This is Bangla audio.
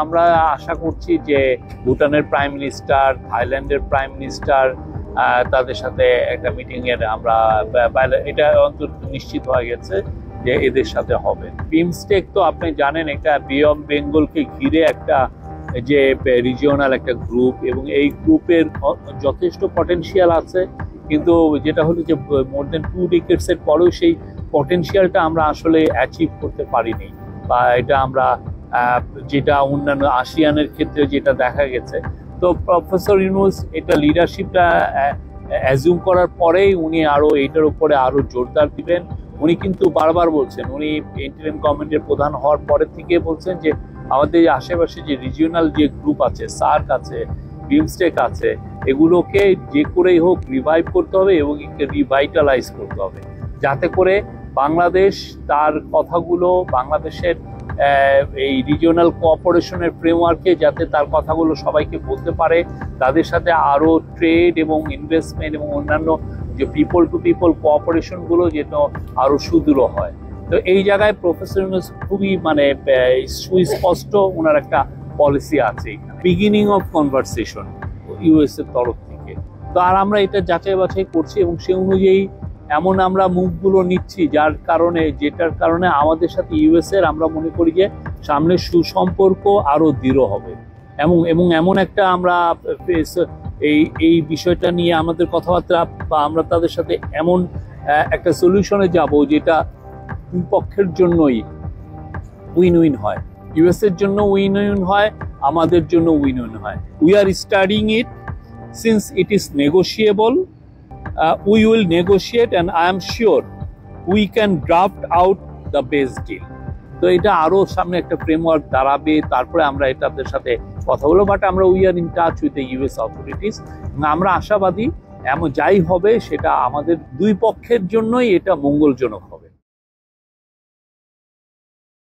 আমরা আশা করছি যে ভুটানের প্রাইম মিনিস্টার, থাইল্যান্ডের প্রাইম মিনিস্টার, তাদের সাথে একটা মিটিং এর আমরা এটা অন্তত নিশ্চিত হয়ে গেছে যে এদের সাথে হবে। বিমস্টেক তো আপনি জানেন একটা বে অফ বেঙ্গলকে ঘিরে একটা যে রিজিওনাল একটা গ্রুপ, এবং এই গ্রুপের যথেষ্ট পটেনশিয়াল আছে, কিন্তু যেটা হলো যে মোর দেন 2 ডিকেডস এর পরেও সেই পটেনশিয়ালটা আমরা আসলে অ্যাচিভ করতে পারিনি, বা এটা আমরা যেটা অন্যান্য আসিয়ানের ক্ষেত্রে যেটা দেখা গেছে। তো প্রফেসর ইউনূস এটা লিডারশিপটা অ্যাজিউম করার পরেই উনি আরো এটার উপরে আরো জোরদার দিবেন। উনি কিন্তু বারবার বলছেন, উনি ইন্টারিম গভর্নমেন্টের প্রধান হওয়ার পরের থেকে বলছেন যে আমাদের আশেপাশে যে রিজিওনাল যে গ্রুপ আছে, সার্ক আছে, বিমস্টেক আছে, এগুলোকে যে করেই হোক রিভাইভ করতে হবে এবং রিভাইটালাইজ করতে হবে, যাতে করে বাংলাদেশ তার কথাগুলো বাংলাদেশের এই রিজিওনাল কোঅপারেশনের ফ্রেমওয়ার্কে যাতে তার কথাগুলো সবাইকে বলতে পারে, তাদের সাথে আরও ট্রেড এবং ইনভেস্টমেন্ট এবং অন্যান্য যে পিপল টু পিপল কোঅপারেশনগুলো যেন আরও সুদৃঢ় হয়। তো এই জায়গায় প্রফেসর ইউনূস খুবই সুস্পষ্ট ওনার একটা পলিসি আছে, বিগিনিং অফ কনভারসেশন ইউএস এর তরফ থেকে। তো আর আমরা এটা যাচাই বাছাই করছি এবং সে অনুযায়ী এমন আমরা মুভগুলো নিচ্ছি যেটার কারণে আমাদের সাথে ইউএস এর আমরা মনে করি যে সামনে সুসম্পর্ক আরো দৃঢ় হবে, এবং এমন একটা আমরা এই বিষয়টা নিয়ে আমাদের কথাবার্তা, বা আমরা তাদের সাথে এমন একটা সলিউশনে যাব যেটা দুই পক্ষের জন্যই উইন উইন হয়, ইউএস এর জন্য উইন উইন হয়, আমাদের জন্য উইন উইন হয়। We are studying it since it is negotiable. We will negotiate and I am sure we can draft out the best deal. তো এটা আরো সামনে একটা ফ্রেমওয়ার্ক দাঁড়াবে, তারপরে আমরা এটাদের সাথে কথা বলবো। বাট আমরা we are in touch with the US authorities, আমরা আশাবাদী এমন যাই হবে সেটা আমাদের দুই পক্ষের জন্যই এটা মঙ্গলজনক হবে।